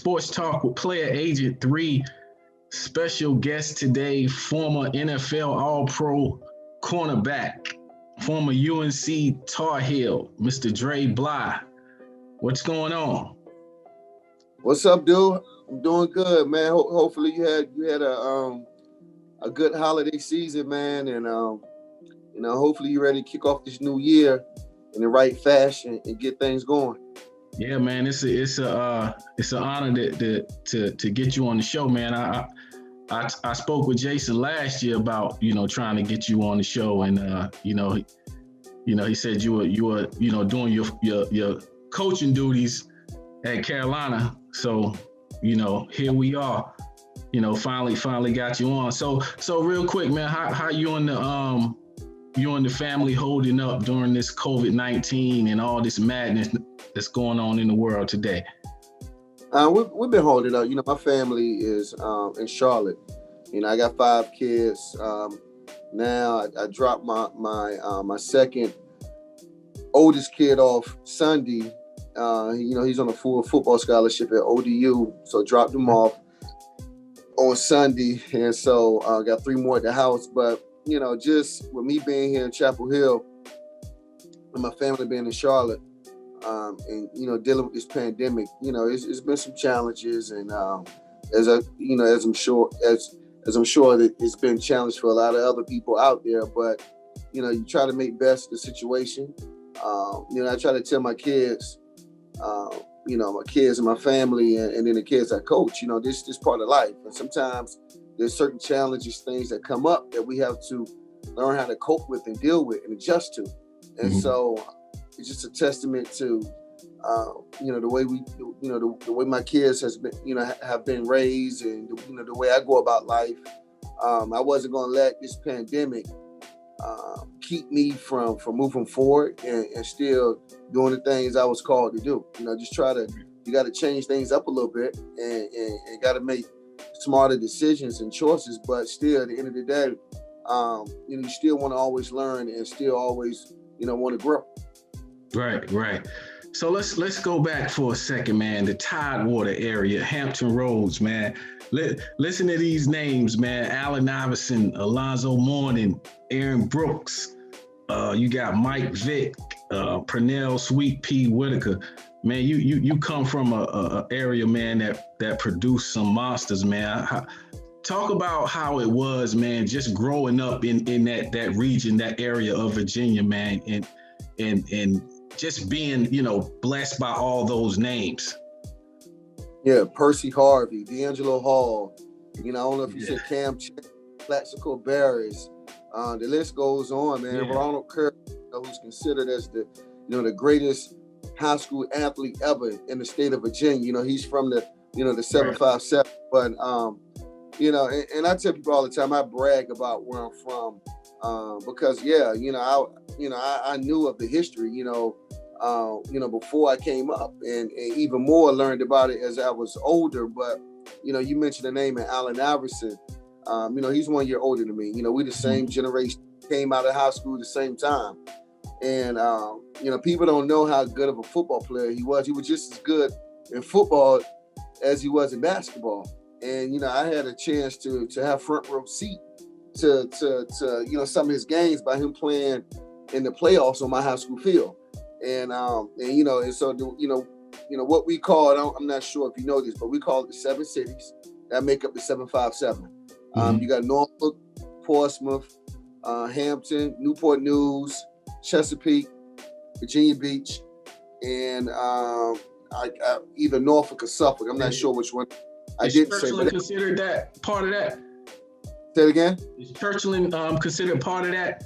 Sports Talk with PlayerAgent3. Special guest today, former NFL All-Pro cornerback, former UNC Tarheel, Mr. Dre Bly. What's going on? What's up, dude? I'm doing good, man. Hopefully you had a good holiday season, man, and hopefully you're ready to kick off this new year in the right fashion and get things going. Yeah, man, it's an honor to get you on the show, man. I spoke with Jason last year about trying to get you on the show, and he said you were doing your coaching duties at Carolina. So here we are. Finally got you on. So real quick, man, how you and the family holding up during this COVID-19 and all this madness that's going on in the world today? We've been holding up. My family is in Charlotte. I got 5 kids. Now I dropped my second oldest kid off Sunday. He's on a full football scholarship at ODU, so dropped him off on Sunday, and so got 3 more at the house. But just with me being here in Chapel Hill and my family being in Charlotte, and dealing with this pandemic, it's been some challenges, and as I'm sure that it's been challenged for a lot of other people out there. But you try to make best of the situation. I try to tell my kids, my kids and my family, and then the kids I coach, this part of life. And sometimes there's certain challenges, things that come up that we have to learn how to cope with and deal with and adjust to. And so it's just a testament to, the way the way my kids have been raised, and the way I go about life. I wasn't going to let this pandemic keep me from moving forward and still doing the things I was called to do. You got to change things up a little bit and got to make smarter decisions and choices. But still, at the end of the day, you still want to always learn and still always, want to grow. Right. So let's go back for a second, man. The Tidewater area, Hampton Roads, man. Listen to these names, man. Allen Iverson, Alonzo Mourning, Aaron Brooks. You got Mike Vick, Pernell Sweet Pea Whitaker. Man, you come from a area, man, that produced some monsters, man. Talk about how it was, man, just growing up in that region, that area of Virginia, man, and just being, blessed by all those names. Yeah, Percy Harvey, D'Angelo Hall. I don't know if you said Cam, Plaxico Barris. The list goes on, man. Yeah. Ronald Kerr, who's considered as the greatest high school athlete ever in the state of Virginia. He's from the 757. But and I tell people all the time, I brag about where I'm from, because I knew of the history, before I came up, and even more learned about it as I was older. But you mentioned the name of Allen Iverson. He's 1 year older than me. We the same generation, came out of high school at the same time. And, people don't know how good of a football player he was. He was just as good in football as he was in basketball. And, I had a chance to have front row seat to some of his games by him playing in the playoffs on my high school field. And so what we call, I'm not sure if you know this, but we call it the 7 cities that make up the 757. You got Norfolk, Portsmouth, Hampton, Newport News, Chesapeake, Virginia Beach, and either Norfolk or Suffolk. I'm not sure which one. I didn't say. Is Churchland considered that part of that? Say it again. Is Churchland considered part of that?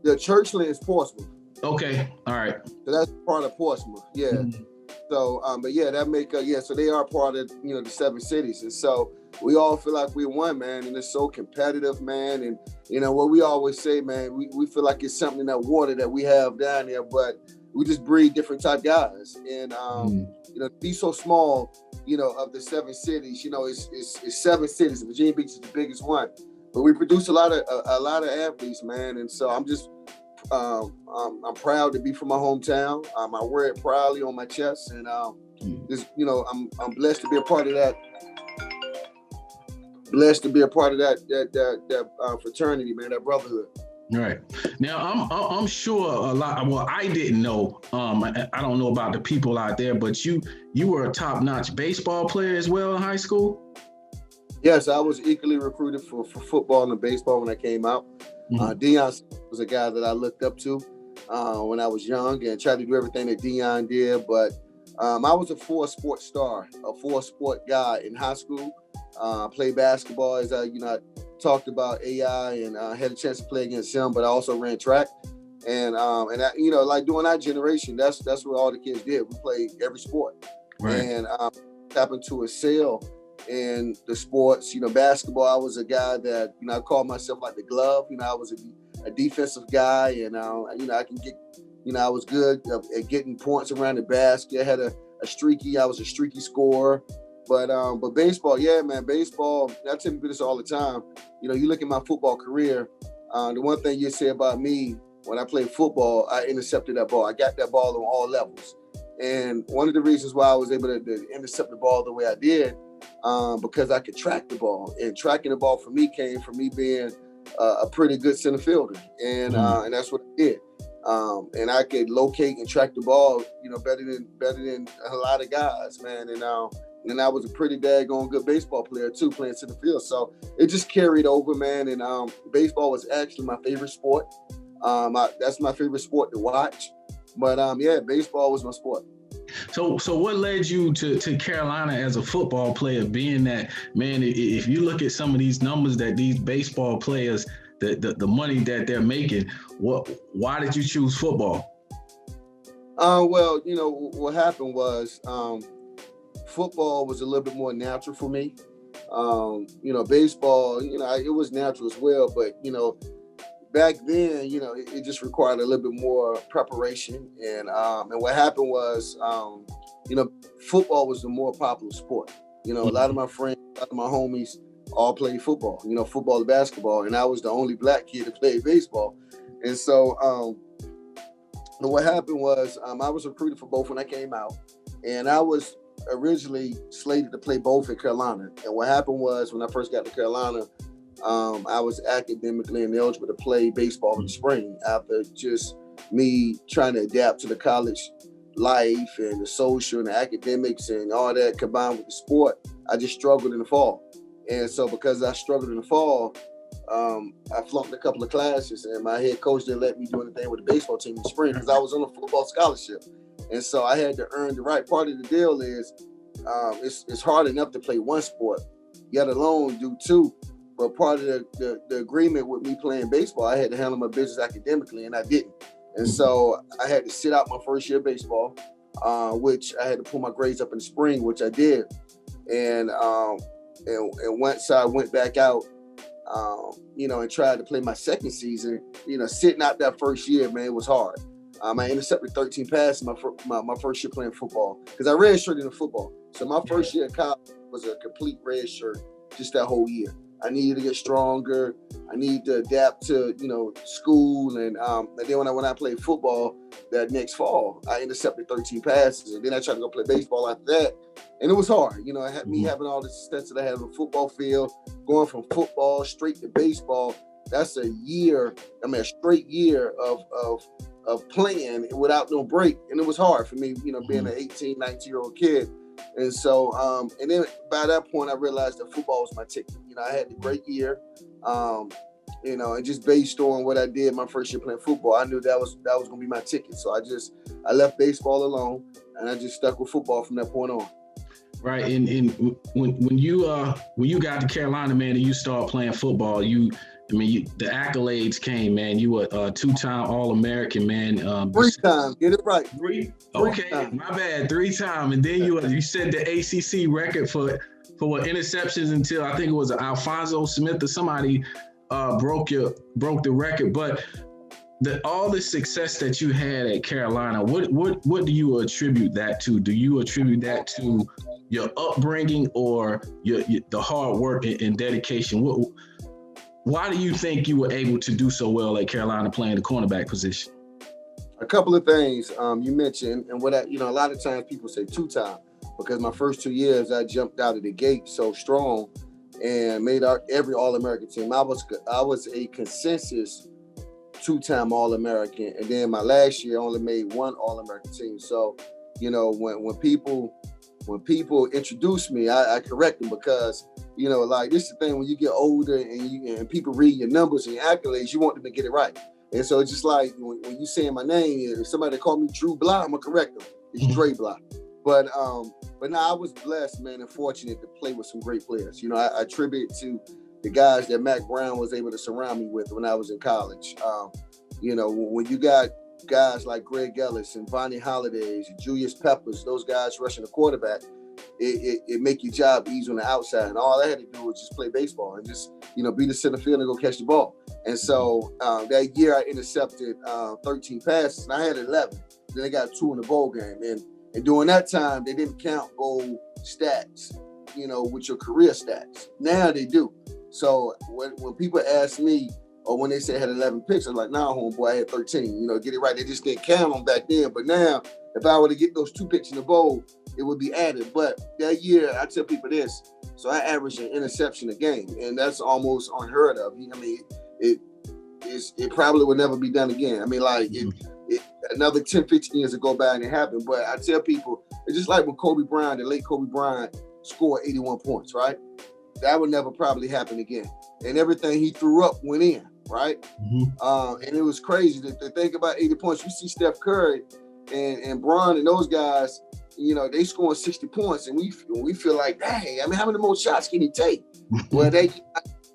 The Churchland is Portsmouth. Okay, all right. So that's part of Portsmouth. Yeah. Mm-hmm. So, but yeah, that make so they are part of the 7 cities, and so we all feel like we're one, man, and it's so competitive, man. And what we always say, man, we feel like it's something in that water that we have down there, but we just breed different type guys. And to be so small, of the 7 cities, it's 7 cities. Virginia Beach is the biggest one, but we produce a lot of athletes, man. And so I'm just I'm proud to be from my hometown. I wear it proudly on my chest, and I'm blessed to be a part of that. Blessed to be a part of that fraternity, man, that brotherhood. Right. Now, I'm sure a lot. Well, I didn't know. I don't know about the people out there, but you were a top-notch baseball player as well in high school. Yes, I was equally recruited for football and baseball when I came out. Mm-hmm. Deion was a guy that I looked up to when I was young and tried to do everything that Deion did. But I was a four-sport star, a four-sport guy in high school. Played basketball, as I talked about AI, and had a chance to play against him. But I also ran track, and like during our generation, that's what all the kids did. We played every sport, right. And happened to excel in the sports. Basketball, I was a guy that I called myself like the glove. I was a defensive guy, and I can get. I was good at getting points around the basket. I had I was a streaky scorer. But baseball, yeah, man, baseball, I tell people this all the time. You look at my football career, the one thing you say about me, when I played football, I intercepted that ball. I got that ball on all levels. And one of the reasons why I was able to intercept the ball the way I did, because I could track the ball. And tracking the ball for me came from me being a pretty good center fielder. And that's what I did. And I could locate and track the ball, better than a lot of guys, man. And I was a pretty daggone good baseball player too, playing center field. So it just carried over, man. And baseball was actually my favorite sport. That's my favorite sport to watch. But yeah, baseball was my sport. So what led you to Carolina as a football player? Being that, man, if you look at some of these numbers that these baseball players, the money that they're making, why did you choose football? Well, what happened was football was a little bit more natural for me. Baseball, it was natural as well, but back then, it just required a little bit more preparation. And what happened was, football was the more popular sport. A lot of my friends, a lot of my homies all played football, football and basketball. And I was the only black kid that played baseball. And so what happened was I was recruited for both when I came out. And I was originally slated to play both at Carolina. And what happened was when I first got to Carolina, I was academically ineligible to play baseball in the spring after just me trying to adapt to the college life and the social and the academics and all that combined with the sport. I just struggled in the fall. And so because I struggled in the fall, I flunked a couple of classes, and my head coach didn't let me do anything with the baseball team in the spring because I was on a football scholarship. And so I had to earn the right. Part of the deal is it's hard enough to play one sport, yet alone do two. But part of the agreement with me playing baseball, I had to handle my business academically, and I didn't. And so I had to sit out my first year of baseball, which I had to pull my grades up in the spring, which I did. And once I went back out, and tried to play my second season, sitting out that first year, man, it was hard. I intercepted 13 passes my first year playing football because I redshirted in football. So my first year at college was a complete red shirt just that whole year. I needed to get stronger. I needed to adapt to, school. And then when I played football that next fall, I intercepted 13 passes. And then I tried to go play baseball after that. And it was hard. I had me having all the success that I had on the football field, going from football straight to baseball. That's a straight year of playing without no break. And it was hard for me, being an 18, 19-year-old kid. And so, and then by that point, I realized that football was my ticket. I had a great year, and just based on what I did my first year playing football, I knew that was going to be my ticket. So I left baseball alone, and I just stuck with football from that point on. Right, and when you got to Carolina, man, and you started playing football, the accolades came, man. You were a two-time All-American, man. 3 times, get it right. Three? Okay, times. My bad. 3 times, and then you set the ACC record for interceptions until I think it was Alfonso Smith or somebody broke the record. But all the success that you had at Carolina, what do you attribute that to? Do you attribute that to your upbringing or the hard work and dedication? Why do you think you were able to do so well at Carolina playing the cornerback position? A couple of things you mentioned, and a lot of times people say 2 times. because my first 2 years I jumped out of the gate so strong and made every All-American team. I was a consensus 2-time All-American, and then my last year I only made 1 All-American team. So, you know, when people introduce me, I correct them, because, you know, like, this is the thing, when you get older and people read your numbers and your accolades, you want them to get it right. And so it's just like when you saying my name, if somebody call me Dre Bly, I'm gonna correct them. It's Dre Bly. But now I was blessed, man, and fortunate to play with some great players. You know, I attribute to the guys that Mac Brown was able to surround me with when I was in college. You know, when you got guys like Greg Ellis and Vonnie Hollidays and Julius Peppers, those guys rushing the quarterback, it make your job easy on the outside. And all I had to do was just play baseball and just, you know, be the center field and go catch the ball. And so that year I intercepted 13 passes, and I had 11. Then I got 2 in the bowl game. And during that time, they didn't count bowl stats, you know, with your career stats. Now they do. So when people ask me, or when they say I had 11 picks, I'm like, nah, homeboy, I had 13. You know, get it right. They just didn't count them back then. But now, if I were to get those 2 picks in the bowl, it would be added. But that year, I tell people this. So I averaged an interception a game, and that's almost unheard of. I mean, it probably would never be done again. I mean, like, another 10, 15 years to go by and it happened. But I tell people, it's just like when Kobe Bryant, the late Kobe Bryant, scored 81 points, right? That would never probably happen again. And everything he threw up went in, right? And it was crazy to think about 80 points. You see Steph Curry and Bron and those guys, you know, they scoring 60 points, and we feel like, dang, I mean, how many more shots can he take? Well, they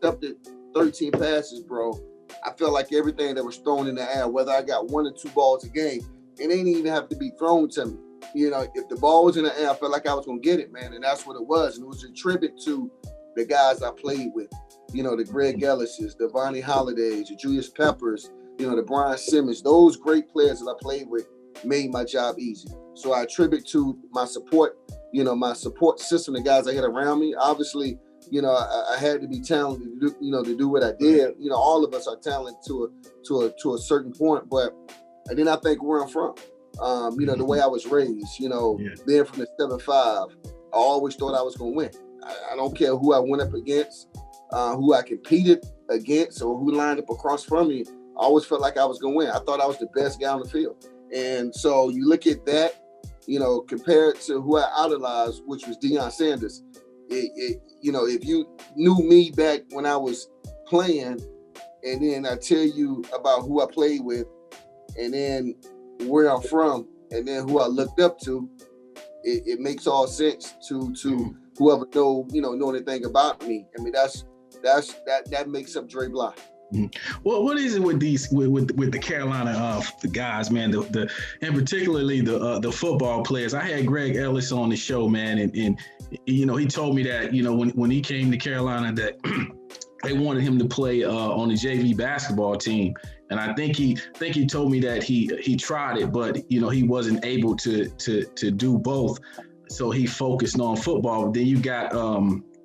intercepted 13 passes, bro. I felt like everything that was thrown in the air, whether I got 1 or 2 balls a game, it ain't even have to be thrown to me. You know, if the ball was in the air, I felt like I was going to get it, man. And that's what it was. And it was a tribute to the guys I played with. You know, the Greg Ellises, the Vonnie Hollidays, the Julius Peppers, you know, the Brian Simmons. Those great players that I played with made my job easy. So I attribute to my support, you know, my support system, the guys I had around me. Obviously, you know, I had to be talented to do, you know, to do what I did. You know, all of us are talented to a certain point, but I did not think where I'm from. You know, the way I was raised, you know, being from the 7-5, I always thought I was going to win. I don't care who I went up against, who I competed against, or who lined up across from me. I always felt like I was going to win. I thought I was the best guy on the field. And so you look at that, you know, compared to who I idolized, which was Deion Sanders. You know, if you knew me back when I was playing, and then I tell you about who I played with, and then where I'm from, and then who I looked up to, it makes all sense to whoever know anything about me. I mean, that makes up Dre Bly. Well, what is it with these with the Carolina the guys, man? And particularly the football players. I had Greg Ellis on the show, man, and you know, he told me that, you know, when he came to Carolina, that they wanted him to play on the JV basketball team, and I think he told me that he tried it, but you know, he wasn't able to do both, so he focused on football. Then you got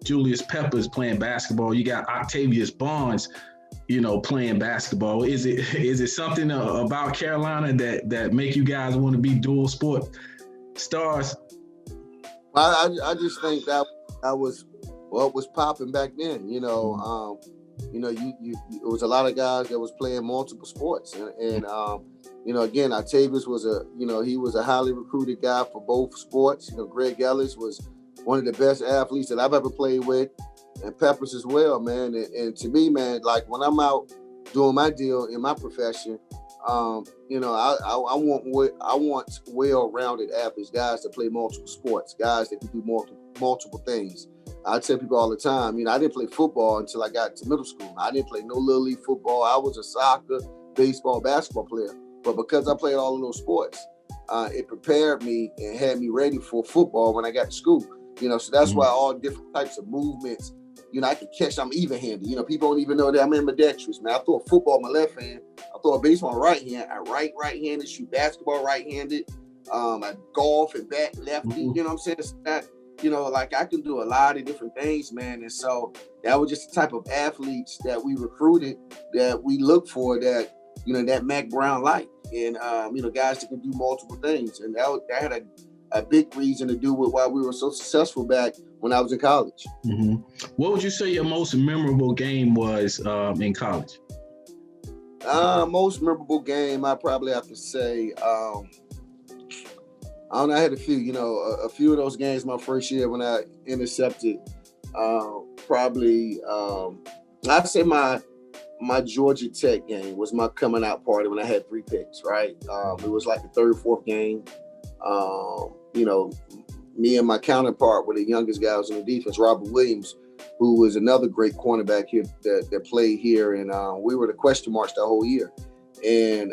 Julius Peppers playing basketball. You got Octavius Barnes, you know, playing basketball. Is it something about Carolina that make you guys want to be dual sport stars? I just think that was what was popping back then. You know, it was a lot of guys that was playing multiple sports, and you know, again, Octavius was he was a highly recruited guy for both sports. You know, Greg Ellis was one of the best athletes that I've ever played with, and Peppers as well, man. And to me, man, like when I'm out doing my deal in my profession, you know, I want well-rounded athletes, guys that play multiple sports, guys that can do multiple things. I tell people all the time, you know, I didn't play football until I got to middle school. I didn't play no little league football. I was a soccer, baseball, basketball player. But because I played all of those sports, it prepared me and had me ready for football when I got to school. You know, so that's why all different types of movements, you know, I can catch. I'm even-handed. You know, people don't even know that I'm ambidextrous, man. I throw a football with my left hand. I throw a baseball with my right hand. I right-handed, shoot basketball right-handed. I golf and bat lefty. You know what I'm saying? It's not, you know, like I can do a lot of different things, man. And so that was just the type of athletes that we recruited, that we look for, that, you know, that Mac Brown like. And, you know, guys that can do multiple things. And that had a big reason to do with why we were so successful back when I was in college. Mm-hmm. What would you say your most memorable game was in college? Most memorable game, I probably have to say, I don't know, I had a few. You know, a few of those games my first year when I intercepted. Probably, I'd say my Georgia Tech game was my coming out party when I had 3 picks. Right, it was like the third, fourth game. You know, me and my counterpart were the youngest guys on the defense, Robert Williams, who was another great cornerback here that played here, and we were the question marks the whole year. And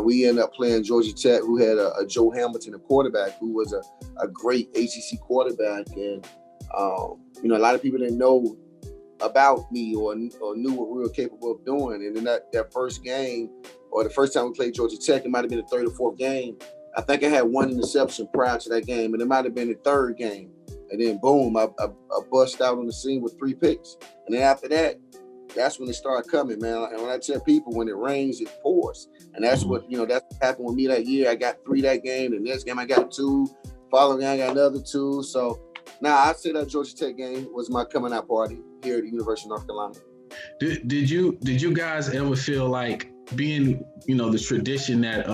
we ended up playing Georgia Tech, who had a Joe Hamilton, a quarterback, who was a great ACC quarterback. And, you know, a lot of people didn't know about me or knew what we were capable of doing. And in that first game, or the first time we played Georgia Tech, it might have been the third or fourth game. I think I had 1 interception prior to that game, and it might have been the third game. And then boom, I bust out on the scene with 3 picks. And then after that, that's when it started coming, man. And when I tell people, when it rains, it pours. And that's what, you know, that's what happened with me that year. I got 3 that game. The next game I got 2. Following game I got another 2. So now I'd say that Georgia Tech game was my coming out party here at the University of North Carolina. Did you guys ever feel like, being, you know, the tradition that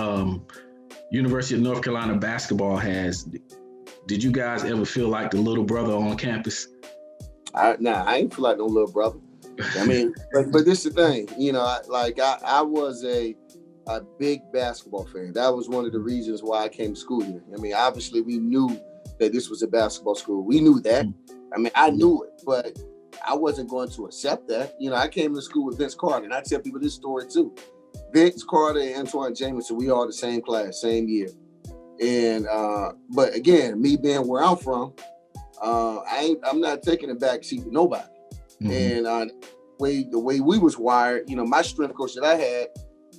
University of North Carolina basketball has, did you guys ever feel like the little brother on campus? I ain't feel like no little brother. I mean, but this is the thing, you know, I was a big basketball fan. That was one of the reasons why I came to school here. I mean, obviously we knew that this was a basketball school. We knew that. I mean, I knew it, but I wasn't going to accept that. You know, I came to school with Vince Carter, and I tell people this story too. Vince Carter and Antoine Jameson, we all the same class, same year. And but again, me being where I'm from, I'm not taking a back seat to nobody. Mm-hmm. And the way we was wired, you know, my strength coach that I had,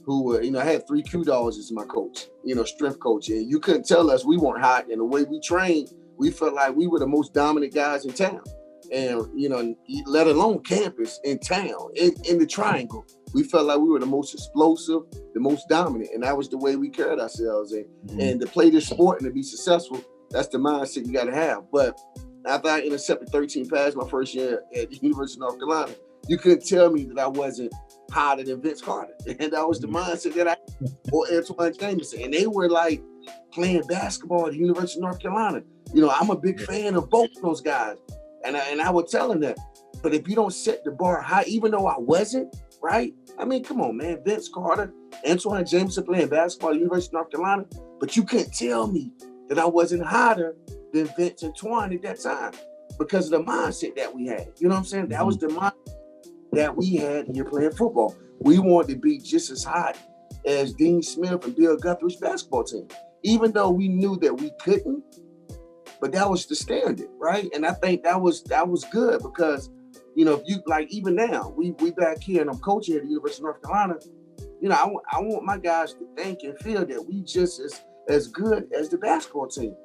who you know, I had 3 Q dogs as my coach, you know, strength coach, and you couldn't tell us we weren't hot. And the way we trained, we felt like we were the most dominant guys in town, and you know, let alone campus, in town, in the triangle. We felt like we were the most explosive, the most dominant, and that was the way we carried ourselves. And to play this sport and to be successful, that's the mindset you got to have. But after I intercepted 13 passes my first year at the University of North Carolina, you couldn't tell me that I wasn't hotter than Vince Carter. And that was the mindset that I had, or Antoine Jameson. And they were like playing basketball at the University of North Carolina. You know, I'm a big fan of both of those guys. And I would tell them that. But if you don't set the bar high, even though I wasn't, right? I mean, come on, man. Vince Carter, Antoine Jameson playing basketball at the University of North Carolina, but you couldn't tell me that I wasn't hotter than Vince and Twan at that time because of the mindset that we had. You know what I'm saying? That was the mindset that we had here playing football. We wanted to be just as hot as Dean Smith and Bill Guthrie's basketball team, even though we knew that we couldn't, but that was the standard, right? And I think that was good because, you know, if you like, even now, we back here and I'm coaching at the University of North Carolina, you know, I want my guys to think and feel that we just as good as the basketball team.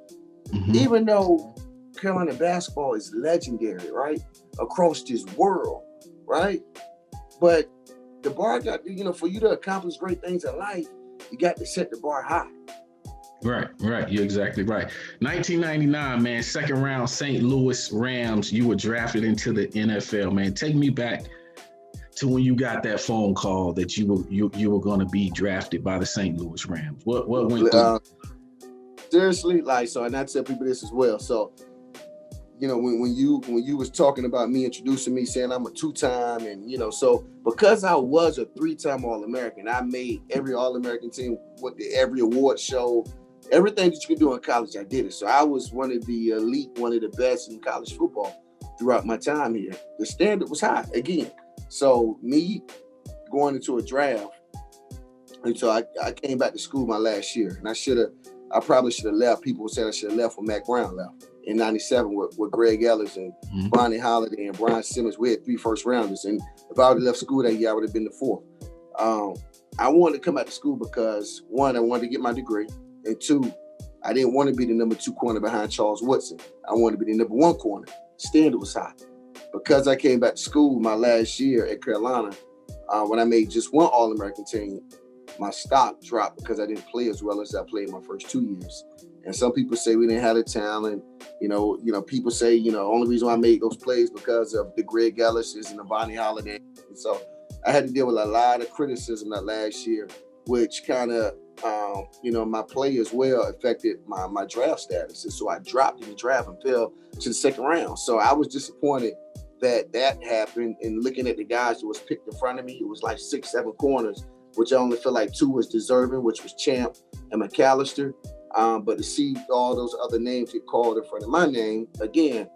Mm-hmm. Even though Carolina basketball is legendary, right? Across this world, right? But the bar got, you know, for you to accomplish great things in life, you got to set the bar high. Right. You're exactly right. 1999, man, second round, St. Louis Rams. You were drafted into the NFL, man. Take me back to when you got that phone call that you were going to be drafted by the St. Louis Rams. What went through? Seriously, like, so, and I tell people this as well. So, you know, when you was talking about me, introducing me, saying I'm a 2-time, and you know, so because I was a 3-time All-American, I made every All-American team, every award show. Everything that you can do in college, I did it. So I was one of the elite, one of the best in college football throughout my time here. The standard was high again. So me going into a draft, and so I came back to school my last year, and I probably should have left. People said I should have left when Matt Brown left in '97 with Greg Ellis and Bonnie Holiday and Brian Simmons. We had 3 first rounders, and if I would have left school that year, I would have been the 4th. I wanted to come back to school because 1, I wanted to get my degree. And 2, I didn't want to be the number 2 corner behind Charles Woodson. I wanted to be the number 1 corner. Standard was high. Because I came back to school my last year at Carolina, when I made just 1 All-American team, my stock dropped because I didn't play as well as I played my first 2 years. And some people say we didn't have the talent. People say, only reason why I made those plays because of the Greg Ellis's and the Bonnie Holiday. And so I had to deal with a lot of criticism that last year, which kind of, my play as well affected my draft status. And so I dropped in the draft and fell to the second round. So I was disappointed that happened. And looking at the guys that was picked in front of me, it was like 6, 7 corners, which I only feel like 2 was deserving, which was Champ and McAllister. But to see all those other names get called in front of my name, again,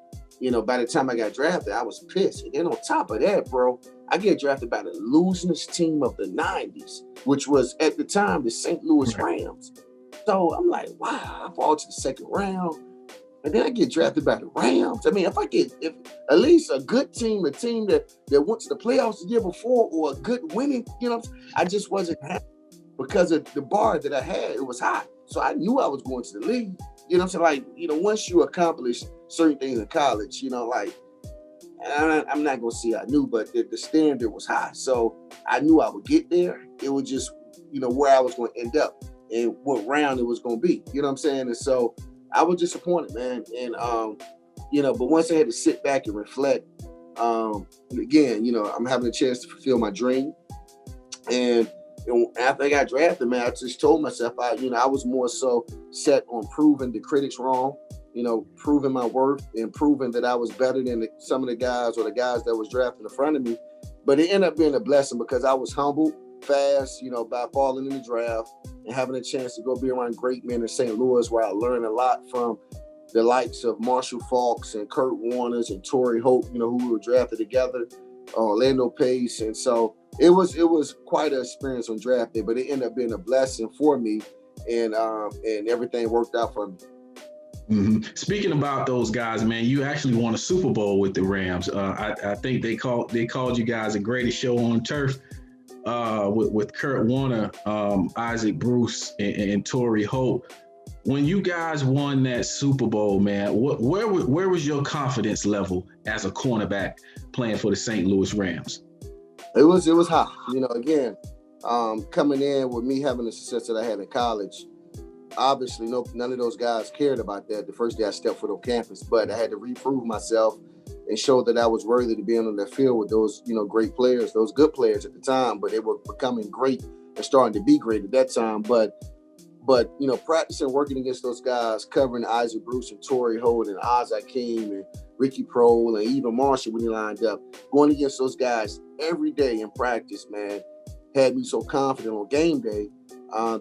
by the time I got drafted, I was pissed. And then on top of that, bro, I get drafted by the losingest team of the 90s, which was at the time the St. Louis Rams. So I'm like, wow, I fall to the second round. And then I get drafted by the Rams. I mean, if at least a good team, a team that went to the playoffs the year before, or a good winning, I just wasn't happy because of the bar that I had. It was high. So I knew I was going to the league. Once you accomplish certain things in college, I'm not going to say I knew, but the standard was high. So I knew I would get there. It was just, where I was going to end up and what round it was going to be. You know what I'm saying? And so I was disappointed, man. And, but once I had to sit back and reflect, again, I'm having a chance to fulfill my dream. And after I got drafted, man, I just told myself, I was more so set on proving the critics wrong, proving my worth and proving that I was better than some of the guys or the guys that was drafted in front of me. But it ended up being a blessing because I was humbled fast, by falling in the draft and having a chance to go be around great men in St. Louis, where I learned a lot from the likes of Marshall Faulks and Kurt Warners and Torrey Hope, who were drafted together, Orlando Pace. And so it was quite an experience on draft day, but it ended up being a blessing for me, and everything worked out for me. Mm-hmm. Speaking about those guys, man, you actually won a Super Bowl with the Rams. I think they called you guys the greatest show on turf, with Kurt Warner, IsaacBruce, and Torrey Hope. When you guys won that Super Bowl, man, where was your confidence level as a cornerback playing for the St. Louis Rams? It was high. Again, coming in with me having the success that I had in college, obviously none of those guys cared about that the first day I stepped foot on campus, but I had to reprove myself and show that I was worthy to be on that field with those, great players, those good players at the time, but they were becoming great and starting to be great at that time. But practicing, working against those guys, covering IsaacBruce and Torrey Holt and Oz Hakeem and Ricky Prohl and even Marshall when he lined up, going against those guys every day in practice, man, had me so confident on game day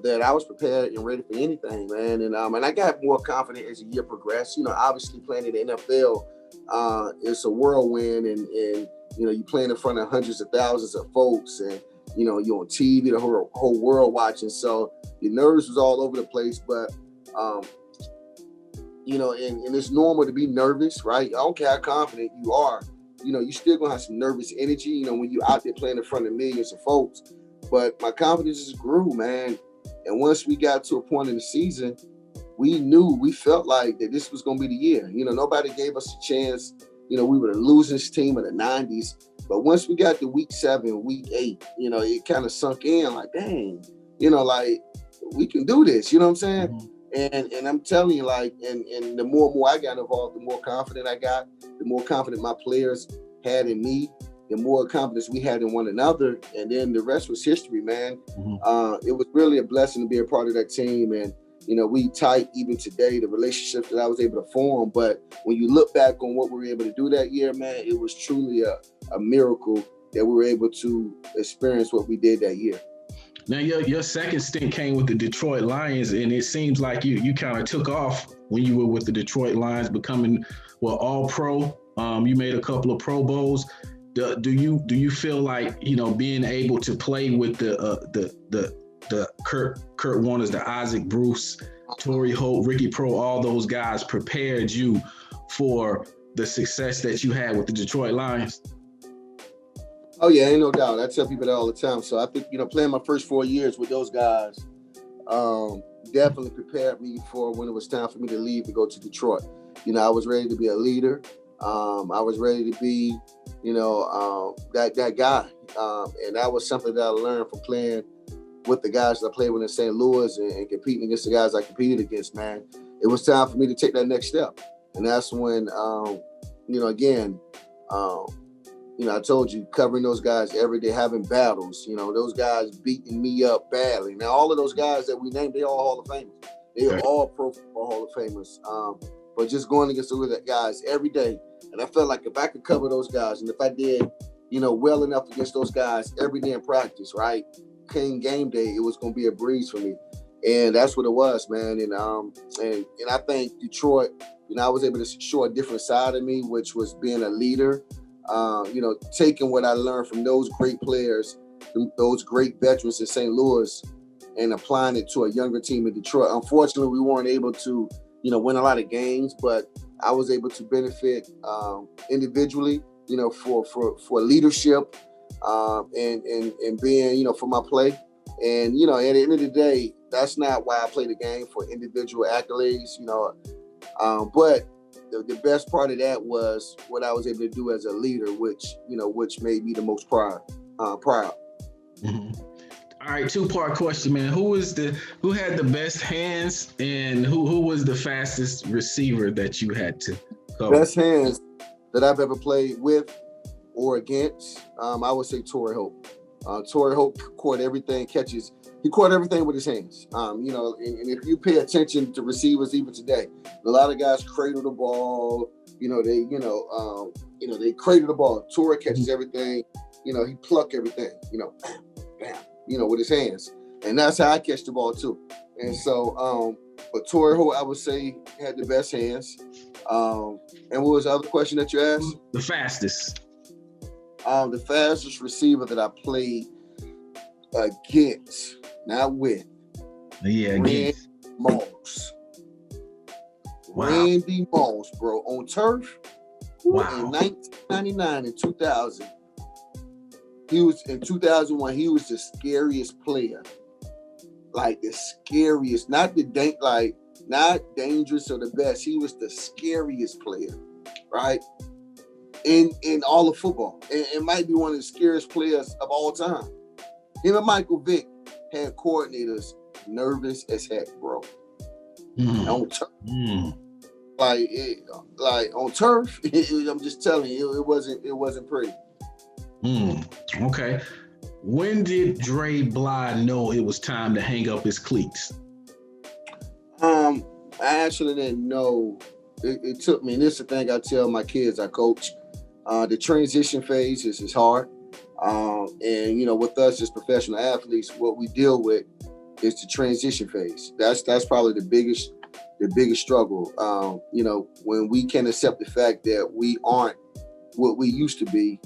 that I was prepared and ready for anything, man. And I got more confident as the year progressed. Obviously playing in the NFL, it's a whirlwind, and you playing in front of hundreds of thousands of folks, and you're on TV, the whole world watching. So your nerves was all over the place, but and it's normal to be nervous, right? I don't care how confident you are, you still gonna have some nervous energy, when you're out there playing in front of millions of folks. But my confidence just grew, man. And once we got to a point in the season, we felt like that this was gonna be the year. Nobody gave us a chance. We were the losing team of the 90s. But once we got to week 7, week 8, it kind of sunk in like, dang, like we can do this, you know what I'm saying? Mm-hmm. And I'm telling you, like, and the more and more I got involved, the more confident I got, the more confident my players had in me, the more confidence we had in one another. And then the rest was history, man. Mm-hmm. It was really a blessing to be a part of that team. And, we tight even today, the relationship that I was able to form. But when you look back on what we were able to do that year, man, it was truly a miracle that we were able to experience what we did that year. Now, your second stint came with the Detroit Lions, and it seems like you kind of took off when you were with the Detroit Lions, becoming all-pro. You made a couple of Pro Bowls. Do you feel like being able to play with the Kurt Warners, the IsaacBruce, Torrey Holt, Ricky Prohl, all those guys prepared you for the success that you had with the Detroit Lions? Oh yeah, ain't no doubt. I tell people that all the time. So I think playing my first 4 years with those guys definitely prepared me for when it was time for me to leave to go to Detroit. I was ready to be a leader. I was ready to be, that guy. And that was something that I learned from playing with the guys that I played with in St. Louis and competing against the guys I competed against, man, it was time for me to take that next step. And that's when, again, I told you, covering those guys every day, having battles, those guys beating me up badly. Now, all of those guys that we named, they all Hall of Famers. They are all Pro Football Hall of Famers. But just going against those guys every day, and I felt like if I could cover those guys, and if I did, well enough against those guys every day in practice, right? Came game day, it was going to be a breeze for me. And that's what it was, man. And I think Detroit, I was able to show a different side of me, which was being a leader. Taking what I learned from those great players, those great veterans in St. Louis, and applying it to a younger team in Detroit. Unfortunately, we weren't able to, win a lot of games, but I was able to benefit individually, for leadership and being, for my play. And, at the end of the day, that's not why I play the game, for individual accolades, but the best part of that was what I was able to do as a leader, which made me the most proud. Mm-hmm. All right, two-part question, man. Who had the best hands, and who was the fastest receiver that you had to cover? Best hands that I've ever played with or against, I would say Torrey Hope. Torrey Hope caught everything, he caught everything with his hands. And if you pay attention to receivers even today, a lot of guys cradle the ball. They cradle the ball. Torrey catches everything. He pluck everything. Bam, with his hands, and that's how I catch the ball too. And so, but Torrey Hope, I would say, had the best hands. And what was the other question that you asked? The fastest. The fastest receiver that I played against, not with. Yeah, Randy Moss. Wow. Randy Moss, bro, on turf. Wow. In 1999 and 2000. In 2001, he was the scariest player. Like the scariest, not dangerous or the best. He was the scariest player, right? In all of football. It might be one of the scariest players of all time. Him and Michael Vick had coordinators nervous as heck, bro. On turf. On turf, I'm just telling you, it wasn't pretty. Okay. When did Dre Bly know it was time to hang up his cleats? I actually didn't know. It took me, and this is the thing I tell my kids I coach. The transition phase is hard. And with us as professional athletes, what we deal with is the transition phase. That's probably the biggest struggle. When we can accept the fact that we aren't what we used to be,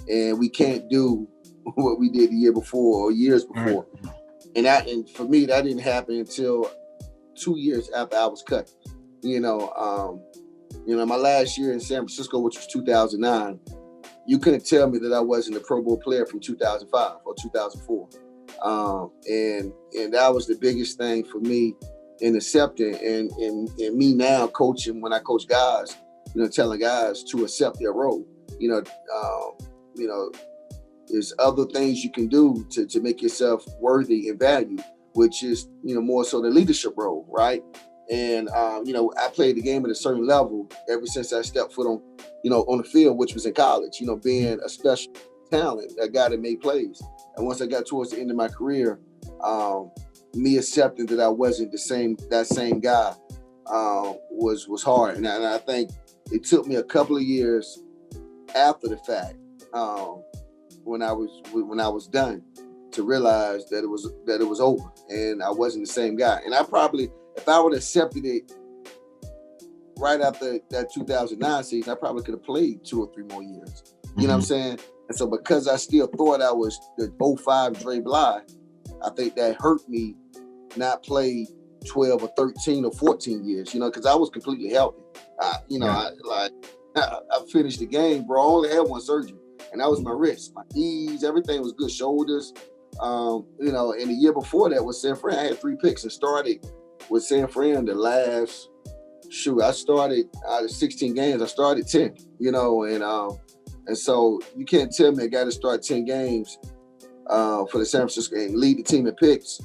and we can't do what we did the year before or years before. Right. And for me, that didn't happen until 2 years after I was cut. My last year in San Francisco, which was 2009, you couldn't tell me that I wasn't a Pro Bowl player from 2005 or 2004. And that was the biggest thing for me in accepting and me now coaching, when I coach guys, telling guys to accept their role. There's other things you can do to make yourself worthy and valued, which is, more so the leadership role, right? And, I played the game at a certain level ever since I stepped foot on the field, which was in college, being a special talent, a guy that made plays. And once I got towards the end of my career, me accepting that I wasn't that same guy was hard. And I think it took me a couple of years after the fact, when I was done, to realize that it was over and I wasn't the same guy. And I probably, if I would have accepted it right after that 2009 season, I probably could have played 2 or 3 more years. You know what I'm saying? And so because I still thought I was the 05 Dre Bly, I think that hurt me not play 12 or 13 or 14 years, because I was completely healthy. I finished the game, bro. I only had one surgery, and that was my wrist, my knees, everything was good, shoulders. And the year before that was San Fran. I had 3 picks and started with San Fran the last, I started out of 16 games, I started 10, and so you can't tell me I got to start 10 games for the San Francisco and lead the team in picks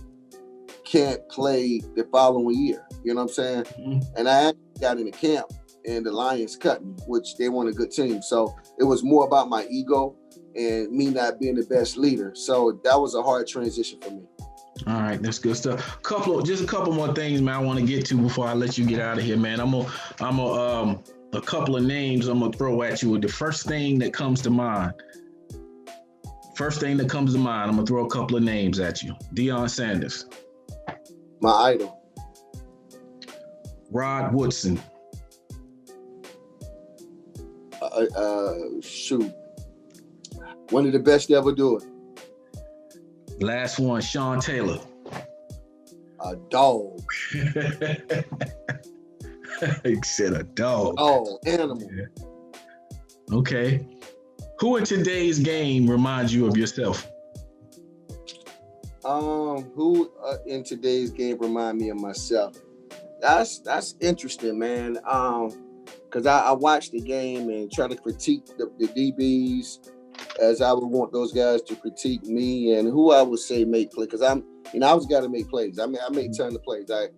can't play the following year. You know what I'm saying? Mm-hmm. And I got in the camp and the Lions cut me, which they weren't a good team. So it was more about my ego and me not being the best leader. So that was a hard transition for me. All right, that's good stuff. Just a couple more things, man, I want to get to before I let you get out of here, man. I'm a couple of names I'm gonna throw at you. The first thing that comes to mind. I'm gonna throw a couple of names at you. Deion Sanders. My idol. Rod Woodson. Shoot. One of the best to ever do it. Last one, Sean Taylor. A dog. He said a dog. Oh, animal. Yeah. Okay. Who in today's game reminds you of yourself? Who in today's game remind me of myself? That's interesting, man. Because I watched the game and try to critique the DBs as I would want those guys to critique me, and who I would say make play. Because I was got to make plays. I made tons of plays. I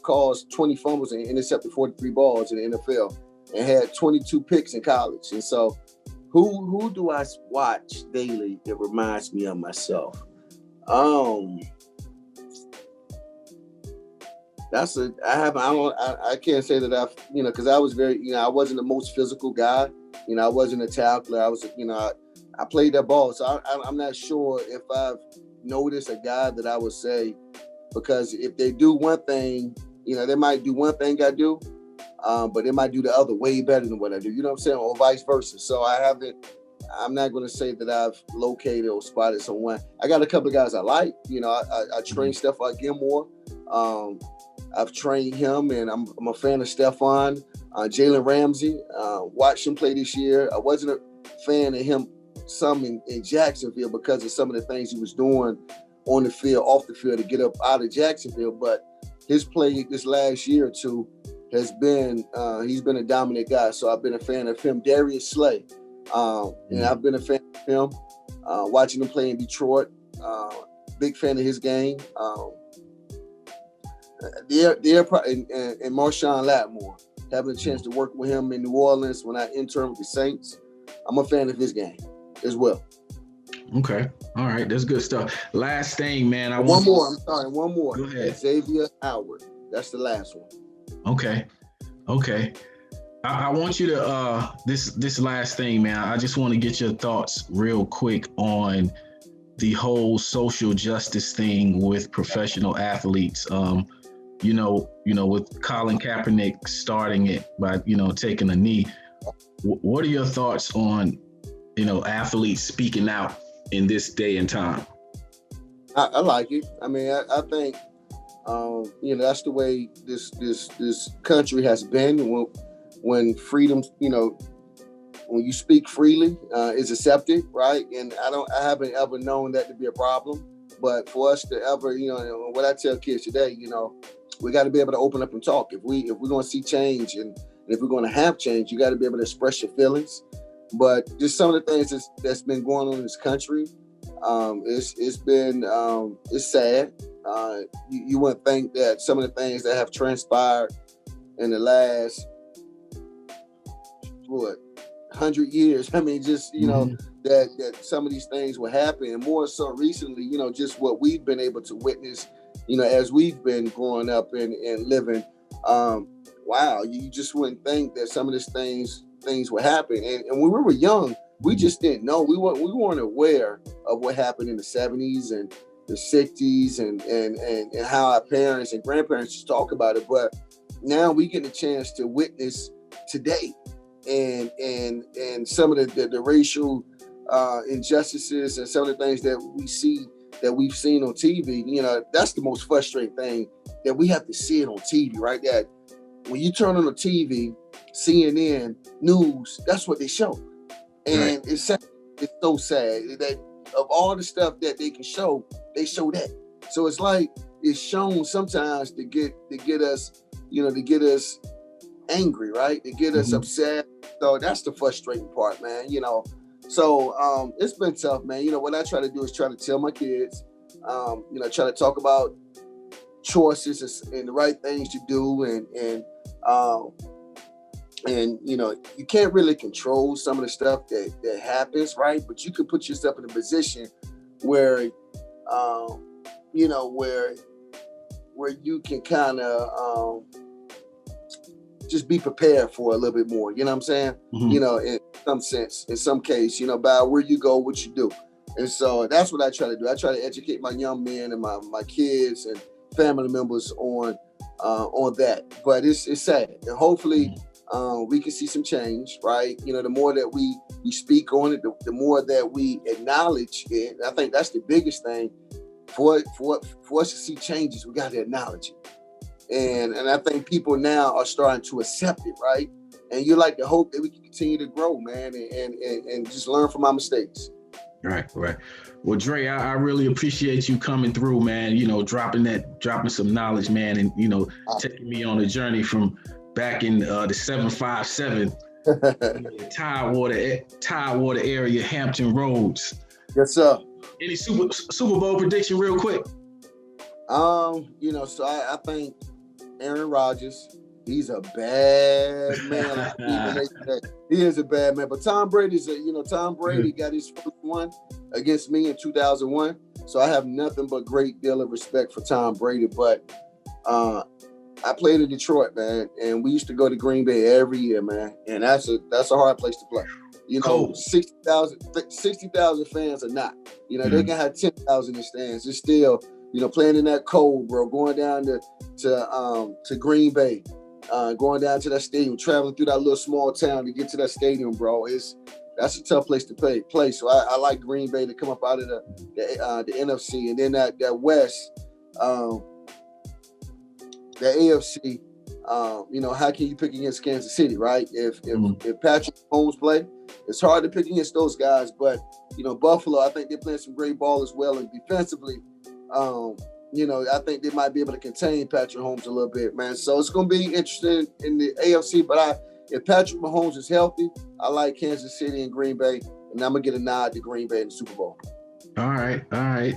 caused 20 fumbles and intercepted 43 balls in the NFL, and had 22 picks in college. And so, who do I watch daily that reminds me of myself? I can't say that I've, because I was very, I wasn't the most physical guy. I wasn't a tackler. I was, I played that ball. So I'm not sure if I've noticed a guy that I would say, because if they do one thing, they might do one thing I do, but they might do the other way better than what I do. You know what I'm saying? Or vice versa. So I'm not going to say that I've located or spotted someone. I got a couple of guys I like. I train Stephon Gilmore. I've trained him, and I'm a fan of Stephon. Jalen Ramsey, watched him play this year. I wasn't a fan of him some in Jacksonville because of some of the things he was doing on the field, off the field to get up out of Jacksonville. But his play this last year or two has been, he's been a dominant guy. So I've been a fan of him. Darius Slay, and I've been a fan of him, watching him play in Detroit. Big fan of his game. And Marshawn Lattimore, having a chance to work with him in New Orleans when I interned with the Saints. I'm a fan of his game as well. Okay. All right. That's good stuff. Last thing, man. One more. Go ahead. Xavier Howard. That's the last one. Okay. I want you to, this last thing, man, I just want to get your thoughts real quick on the whole social justice thing with professional athletes. With Colin Kaepernick starting it by, taking a knee. What are your thoughts on, athletes speaking out in this day and time? I like it. I mean, I think, that's the way this country has been. When freedom, when you speak freely, is accepted, right? And I haven't ever known that to be a problem. But for us to ever, what I tell kids today, we got to be able to open up and talk. If we're going to see change and if we're going to have change, you got to be able to express your feelings. But just some of the things that's been going on in this country, it's sad. You wouldn't think that some of the things that have transpired in the last 100 years. I mean, just that some of these things will happen, and more so recently, just what we've been able to witness, as we've been growing up and living. Wow, you just wouldn't think that some of these things would happen. And when we were young, we just didn't know. We weren't aware of what happened in the 70s and the 60s and how our parents and grandparents just talk about it. But now we get a chance to witness today. And some of the racial injustices and some of the things that we've seen on TV, that's the most frustrating thing, that we have to see it on TV, right? That when you turn on the TV, CNN, news, that's what they show. And right. It's so sad that of all the stuff that they can show, they show that. So it's like it's shown sometimes to get us, to get us angry, right? To get us upset. So that's the frustrating part, man. So it's been tough, man. You know, what I try to do is try to tell my kids, you know, try to talk about choices and the right things to do, and you know, you can't really control some of the stuff that happens, right? But you can put yourself in a position where, you know, where you can kind of just be prepared for a little bit more. You know what I'm saying? Mm-hmm. You know, in some sense, in some case, you know, by where you go, what you do. And so that's what I try to do. I try to educate my young men and my kids and family members on that. But it's sad, and hopefully we can see some change, right? You know, the more that we speak on it, the more that we acknowledge it. I think that's the biggest thing for us to see changes. We got to acknowledge it, and I think people now are starting to accept it, right? And you like to hope that we can continue to grow, man, and just learn from our mistakes. Right. Well, Dre, I really appreciate you coming through, man. You know, dropping some knowledge, man, and you know, taking me on a journey from back in the 757, Tidewater area, Hampton Roads. Yes, sir. Any Super Bowl prediction, real quick? You know, so I think Aaron Rodgers. He's a bad man. He is a bad man. But Tom Brady's Tom Brady got his first one against me in 2001. So I have nothing but great deal of respect for Tom Brady. But I played in Detroit, man, and we used to go to Green Bay every year, man. And that's a hard place to play. You know, 60,000 fans or not. You know, they can have 10,000 in stands. It's still, you know, playing in that cold, bro, going down to Green Bay. Going down to that stadium, traveling through that little small town to get to that stadium, bro. That's a tough place to play. So I like Green Bay to come up out of the NFC, and then that West, the AFC. You know, how can you pick against Kansas City, right? If Patrick Mahomes play, it's hard to pick against those guys. But you know, Buffalo, I think they're playing some great ball as well, and defensively. You know, I think they might be able to contain Patrick Mahomes a little bit, man. So it's going to be interesting in the AFC. But if Patrick Mahomes is healthy, I like Kansas City and Green Bay, and I'm going to get a nod to Green Bay in the Super Bowl. All right.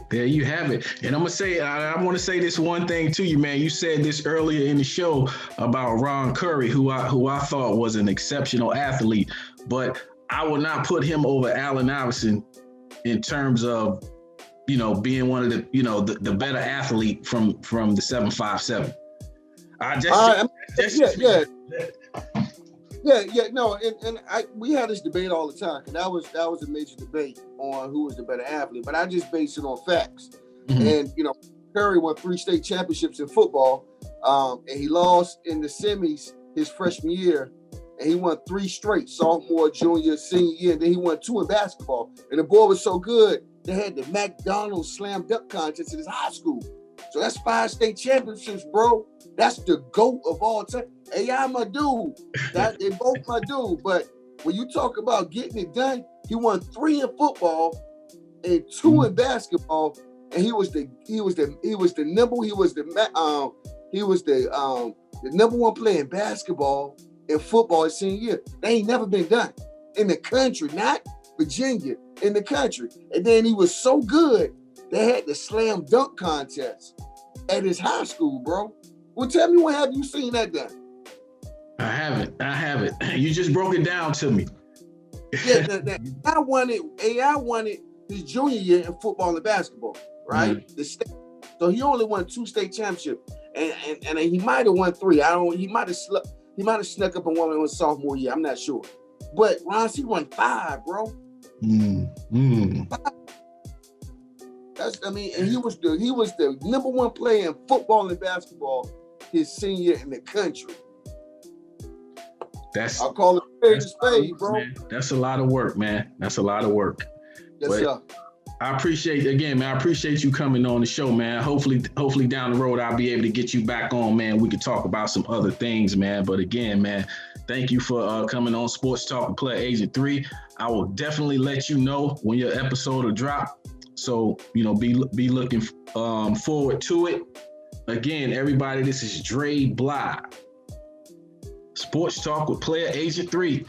There you have it. And I'm going to say, I want to say this one thing to you, man. You said this earlier in the show about Ron Curry, who I thought was an exceptional athlete, but I will not put him over Allen Iverson in terms of, you know, being one of the, you know, the better athlete from the 757. We had this debate all the time, and that was a major debate on who was the better athlete. But I just based it on facts. Mm-hmm. And you know, Curry won 3 state championships in football, and he lost in the semis his freshman year, and he won 3 straight, sophomore, junior, senior year, and then he won 2 in basketball. And the boy was so good, they had the McDonald's slam dunk contest in his high school. So that's 5 state championships, bro. That's the GOAT of all time. AI my dude. They both my dude. But when you talk about getting it done, he won 3 in football and 2 in basketball, and he was the number 1 player in basketball and football his senior year. They ain't never been done in the country, not Virginia, in the country. And then he was so good, they had the slam dunk contest at his high school, bro. Well, tell me, when have you seen that done? I haven't. You just broke it down to me. Yeah, AI won it his junior year in football and basketball, right? Mm-hmm. So he only won 2 state championships, and he might have won 3. He might have snuck up and won in his sophomore year. I'm not sure. But Ron C won 5, bro. 5. And he was the number 1 player in football and basketball his senior year in the country. I'll call it spade, bro. Man. That's a lot of work, man. That's a lot of work. Yes, sir. I appreciate you coming on the show, man. Hopefully down the road I'll be able to get you back on, man. We could talk about some other things, man. But again, man, thank you for coming on Sports Talk with Player Agent 3. I will definitely let you know when your episode will drop. So, you know, be looking forward to it. Again, everybody, this is Dre Bly. Sports Talk with Player Agent 3.